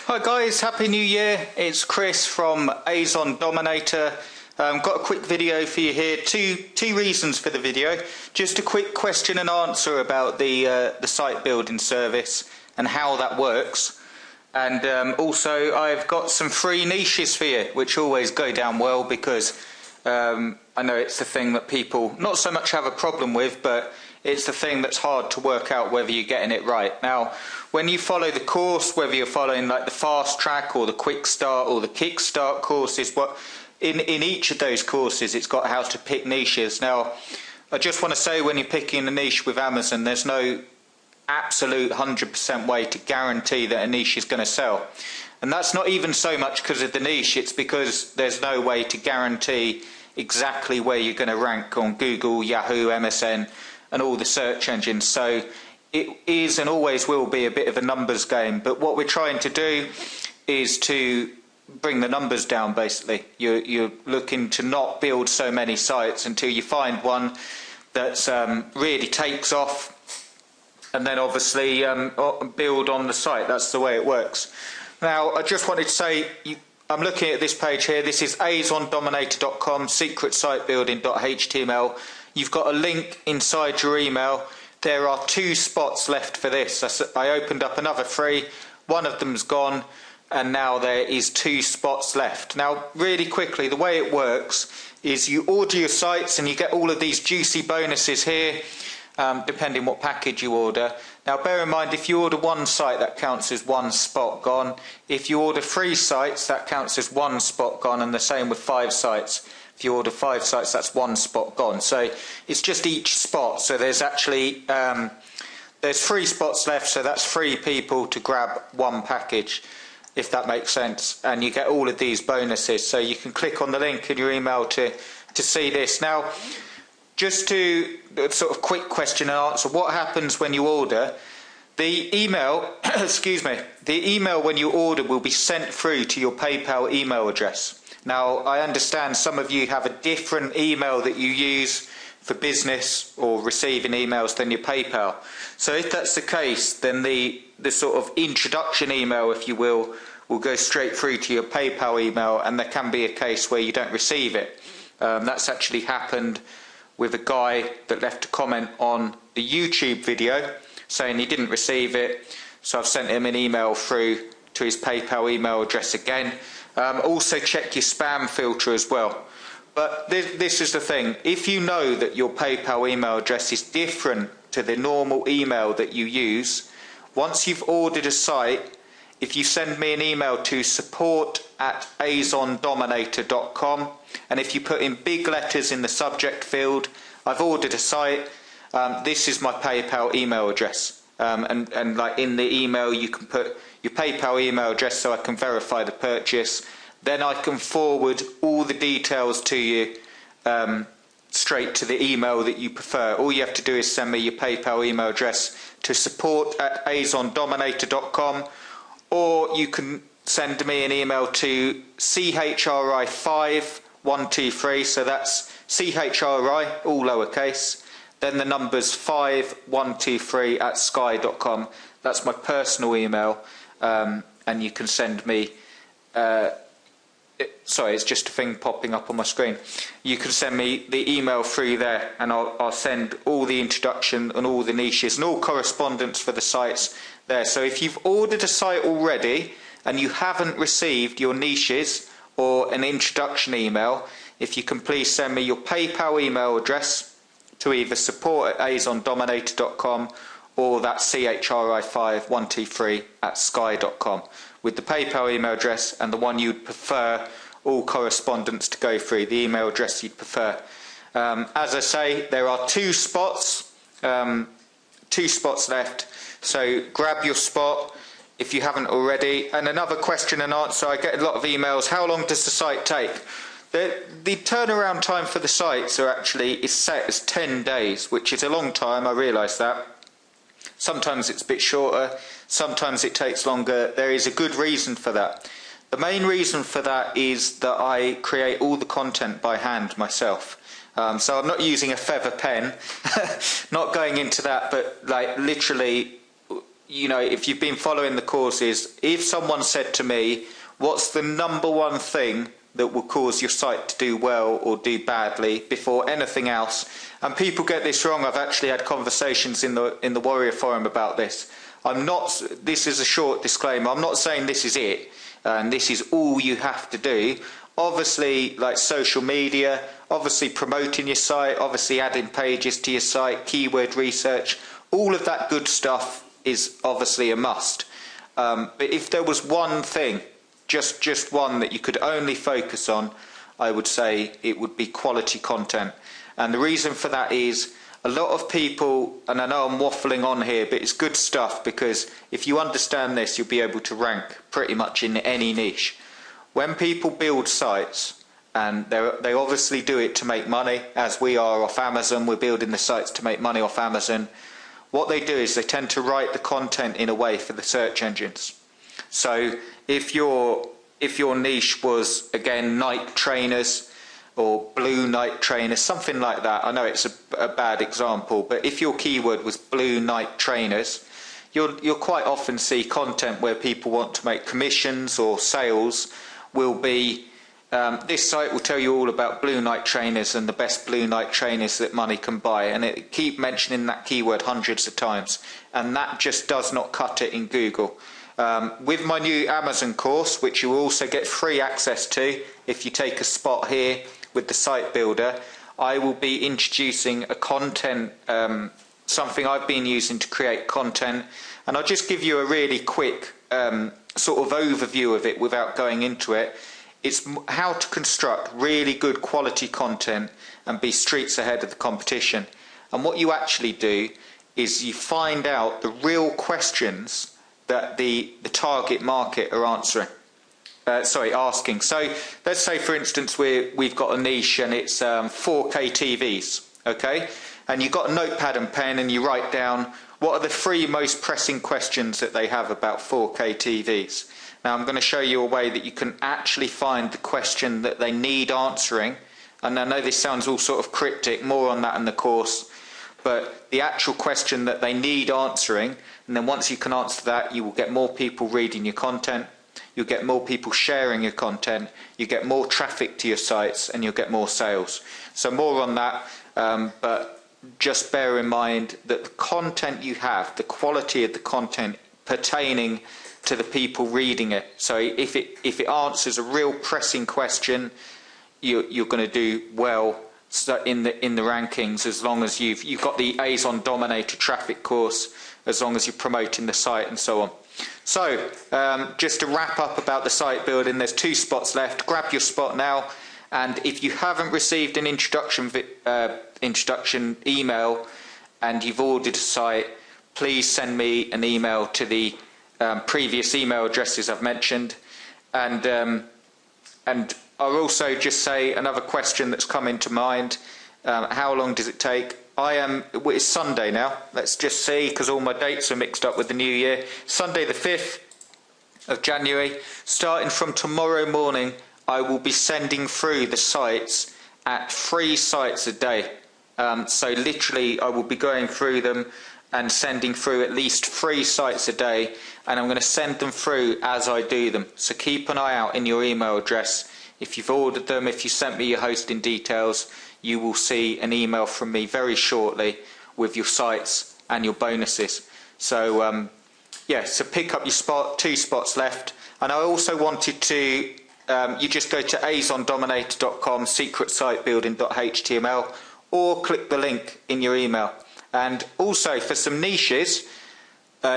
Hi guys, Happy New Year. It's Chris from Azon Dominator. Got a quick video for you here. Two reasons for the video. Just a quick question and answer about the site building service and how that works. And also I've got some free niches for you, which always go down well because I know it's the thing that people not so much have a problem with, but it's the thing that's hard to work out whether you're getting it right. Now, when you follow the course, whether you're following like the fast track or the quick start or the kick start courses, in each of those courses it's got how to pick niches. Now, I just want to say, when you're picking a niche with Amazon, there's no absolute 100% way to guarantee that a niche is going to sell. And that's not even so much because of the niche, it's because there's no way to guarantee exactly where you're going to rank on Google, Yahoo, MSN and all the search engines. So it is and always will be a bit of a numbers game, but what we're trying to do is to bring the numbers down. Basically, you're looking to not build so many sites until you find one that's really takes off, and then obviously build on the site. That's the way it works. Now, I just wanted to say, I'm looking at this page here. This is azondominator.com, secretsitebuilding.html. You've got a link inside your email. There are 2 spots left for this. I opened up another 3. One of them's gone, and now there is 2 spots left. Now, really quickly, the way it works is you order your sites and you get all of these juicy bonuses here, depending what package you order. Now, bear in mind, if you order 1 site, that counts as 1 spot gone. If you order 3 sites, that counts as 1 spot gone, and the same with 5 sites. If you order 5 sites, that's 1 spot gone. So it's just each spot. So there's actually there's 3 spots left, so that's 3 people to grab 1 package, if that makes sense. And you get all of these bonuses. So you can click on the link in your email to see this. Now, just to sort of quick question and answer, what happens when you order? The email, excuse me, the email when you order will be sent through to your PayPal email address. Now, I understand some of you have a different email that you use for business or receiving emails than your PayPal. So if that's the case, then the sort of introduction email, if you will go straight through to your PayPal email, and there can be a case where you don't receive it. That's actually happened with a guy that left a comment on the YouTube video saying he didn't receive it. So I've sent him an email through to his PayPal email address again. Also check your spam filter as well. But this is the thing. If you know that your PayPal email address is different to the normal email that you use, once you've ordered a site, if you send me an email to support@azondominator.com, and if you put in big letters in the subject field, I've ordered a site, this is my PayPal email address. And like in the email, you can put your PayPal email address so I can verify the purchase. Then I can forward all the details to you straight to the email that you prefer. All you have to do is send me your PayPal email address to support@azondominator.com, or you can send me an email to CHRI5123, so that's CHRI, all lowercase, then the numbers 5123@sky.com. That's my personal email, and you can send me, sorry, it's just a thing popping up on my screen. You can send me the email through there, and I'll send all the introduction and all the niches and all correspondence for the sites there. So if you've ordered a site already and you haven't received your niches or an introduction email, if you can please send me your PayPal email address to either support@azondominator.com or that CHRI5123@sky.com with the PayPal email address and the one you'd prefer all correspondence to go through, the email address you'd prefer. As I say, there are 2 spots, 2 spots left, so grab your spot if you haven't already. And another question and answer, I get a lot of emails, how long does the site take? The turnaround time for the sites is set as 10 days, which is a long time, I realise that. Sometimes it's a bit shorter, sometimes it takes longer. There is a good reason for that. The main reason for that is that I create all the content by hand myself. So I'm not using a feather pen, not going into that, but like literally if you've been following the courses, if someone said to me, what's the number one thing that will cause your site to do well or do badly before anything else? And people get this wrong. I've actually had conversations in the Warrior Forum about this. This is a short disclaimer, I'm not saying this is it and this is all you have to do. Obviously, like social media, obviously promoting your site, obviously adding pages to your site, keyword research, all of that good stuff is obviously a must. But if there was one thing, just one that you could only focus on, I would say it would be quality content. And the reason for that is a lot of people, and I know I'm waffling on here, but it's good stuff, because if you understand this, you'll be able to rank pretty much in any niche. When people build sites, and they obviously do it to make money, as we are off Amazon, we're building the sites to make money off Amazon. What they do is they tend to write the content in a way for the search engines. So if your niche was, again, night trainers or blue night trainers, something like that, I know it's a bad example, but if your keyword was blue night trainers, you'll quite often see content where people want to make commissions or sales will be, this site will tell you all about blue night trainers and the best blue night trainers that money can buy, and it keep mentioning that keyword hundreds of times, and that just does not cut it in Google. With my new Amazon course, which you will also get free access to if you take a spot here with the site builder, I will be introducing a content, something I've been using to create content, and I'll just give you a really quick sort of overview of it without going into it. It's how to construct really good quality content and be streets ahead of the competition. And what you actually do is you find out the real questions that the target market are asking. So let's say, for instance, we've got a niche and it's 4K TVs, okay? And you've got a notepad and pen and you write down what are the 3 most pressing questions that they have about 4K TVs. Now I'm going to show you a way that you can actually find the question that they need answering. And I know this sounds all sort of cryptic, more on that in the course, but the actual question that they need answering, and then once you can answer that, you will get more people reading your content, you'll get more people sharing your content, you get more traffic to your sites, and you'll get more sales. So more on that, but just bear in mind that the content you have, the quality of the content pertaining to the people reading it. So if it answers a real pressing question, you're going to do well in the rankings, as long as you've got the Azon Dominator traffic course, as long as you're promoting the site and so on. So just to wrap up about the site building, there's 2 spots left. Grab your spot now, and if you haven't received an introduction email and you've ordered a site, please send me an email to the previous email addresses I've mentioned. And I'll also just say another question that's come into mind. How long does it take? It's Sunday now. Let's just see, because all my dates are mixed up with the new year. Sunday the 5th of January. Starting from tomorrow morning, I will be sending through the sites at 3 sites a day. So literally I will be going through them and sending through at least 3 sites a day, and I'm going to send them through as I do them. So keep an eye out in your email address. If you've ordered them, if you sent me your hosting details, you will see an email from me very shortly with your sites and your bonuses. So yeah, so pick up your spot, 2 spots left. And I also wanted to, you just go to azondominator.com, secretsitebuilding.html, or click the link in your email. And also for some niches,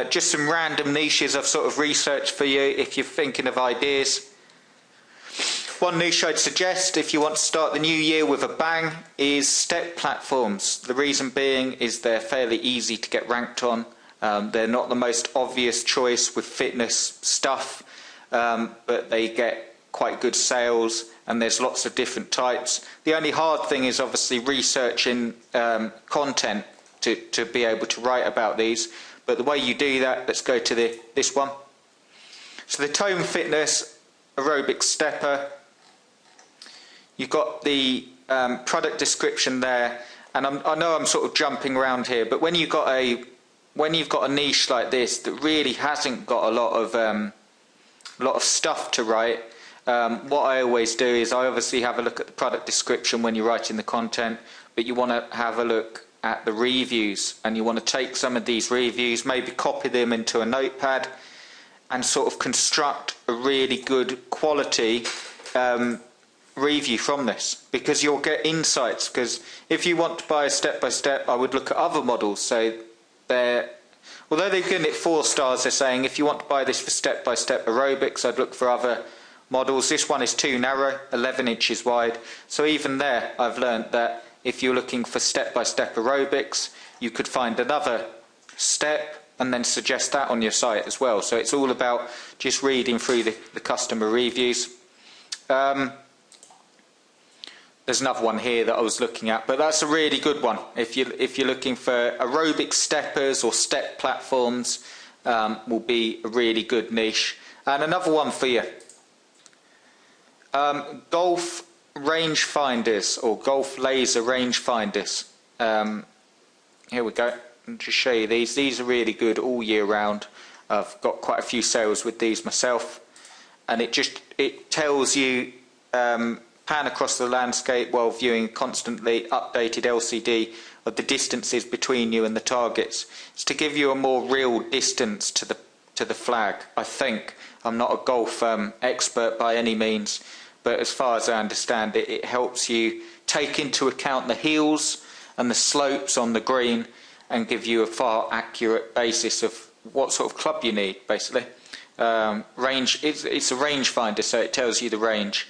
just some random niches I've sort of researched for you if you're thinking of ideas. One niche I'd suggest if you want to start the new year with a bang is step platforms. The reason being is they're fairly easy to get ranked on. They're not the most obvious choice with fitness stuff, but they get quite good sales, and there's lots of different types. The only hard thing is obviously researching content to be able to write about these. But the way you do that, let's go to this one. So the Tone Fitness Aerobic Stepper. You've got the product description there, and I know I'm sort of jumping around here, but when you've got a when you've got a niche like this that really hasn't got a lot of stuff to write, what I always do is I obviously have a look at the product description when you're writing the content, but you want to have a look at the reviews, and you want to take some of these reviews, maybe copy them into a notepad and sort of construct a really good quality review from this, because you'll get insights. Because if you want to buy a step-by-step, I would look at other models. So although they've given it 4 stars, they're saying if you want to buy this for step-by-step aerobics, I'd look for other models. This one is too narrow, 11 inches wide. So even there, I've learned that if you're looking for step-by-step aerobics, you could find another step and then suggest that on your site as well. So it's all about just reading through the customer reviews. There's another one here that I was looking at, but that's a really good one. If you're looking for aerobic steppers or step platforms, will be a really good niche. And another one for you, golf rangefinders or golf laser rangefinders. Here we go. I'll just show you these. These are really good all year round. I've got quite a few sales with these myself, and it tells you pan across the landscape while viewing constantly updated LCD of the distances between you and the targets. It's to give you a more real distance to the flag. I think I'm not a golf expert by any means, but as far as I understand it, it helps you take into account the hills and the slopes on the green and give you a far accurate basis of what sort of club you need, basically. It's a range finder, so it tells you the range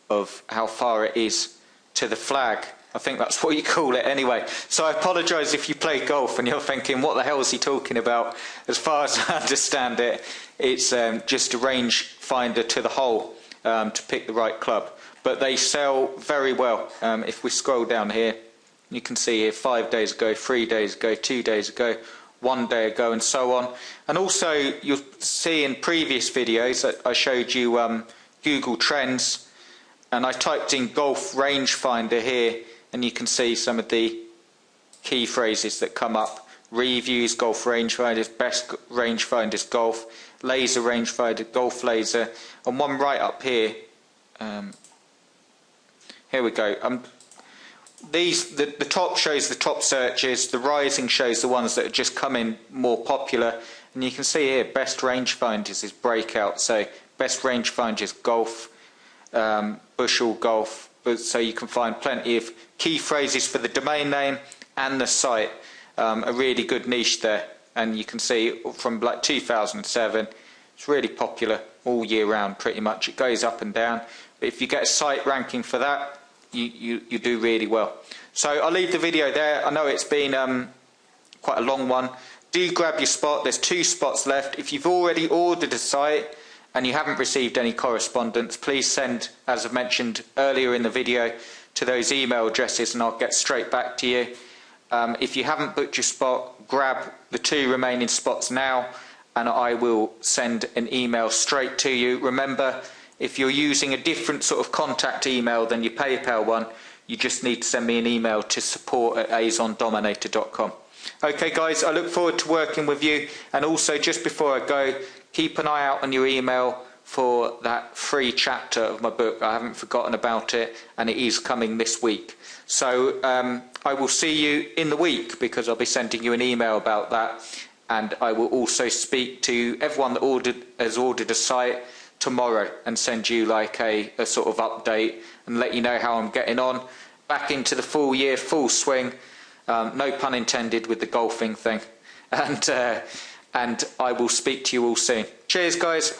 of how far it is to the flag. I think that's what you call it anyway. So I apologise if you play golf and you're thinking, what the hell is he talking about? As far as I understand it, it's just a range finder to the hole to pick the right club. But they sell very well. If we scroll down here, you can see here 5 days ago, 3 days ago, 2 days ago, 1 day ago, and so on. And also you'll see in previous videos that I showed you Google Trends, and I typed in golf rangefinder here, and you can see some of the key phrases that come up. Reviews, golf rangefinders, best rangefinders, golf, laser rangefinder, golf laser, and one right up here. Here we go. The top shows the top searches, the rising shows the ones that are just coming more popular, and you can see here best rangefinders is breakout. So best rangefinders golf, bushel golf, so you can find plenty of key phrases for the domain name and the site. A really good niche there, and you can see from like 2007 it's really popular all year round pretty much. It goes up and down, but if you get a site ranking for that, you do really well. So I'll leave the video there. I know it's been quite a long one. Do grab your spot. There's 2 spots left. If you've already ordered a site and you haven't received any correspondence, please send, as I've mentioned earlier in the video, to those email addresses and I'll get straight back to you. If you haven't booked your spot, grab the 2 remaining spots now and I will send an email straight to you. Remember, if you're using a different sort of contact email than your PayPal one, you just need to send me an email to support@azondominator.com. Okay guys, I look forward to working with you, and also just before I go, keep an eye out on your email for that free chapter of my book. I haven't forgotten about it, and it is coming this week. So I will see you in the week, because I'll be sending you an email about that, and I will also speak to everyone that has ordered a site tomorrow and send you like a sort of update and let you know how I'm getting on. Back into the full year, full swing, no pun intended with the golfing thing, and I will speak to you all soon. Cheers guys.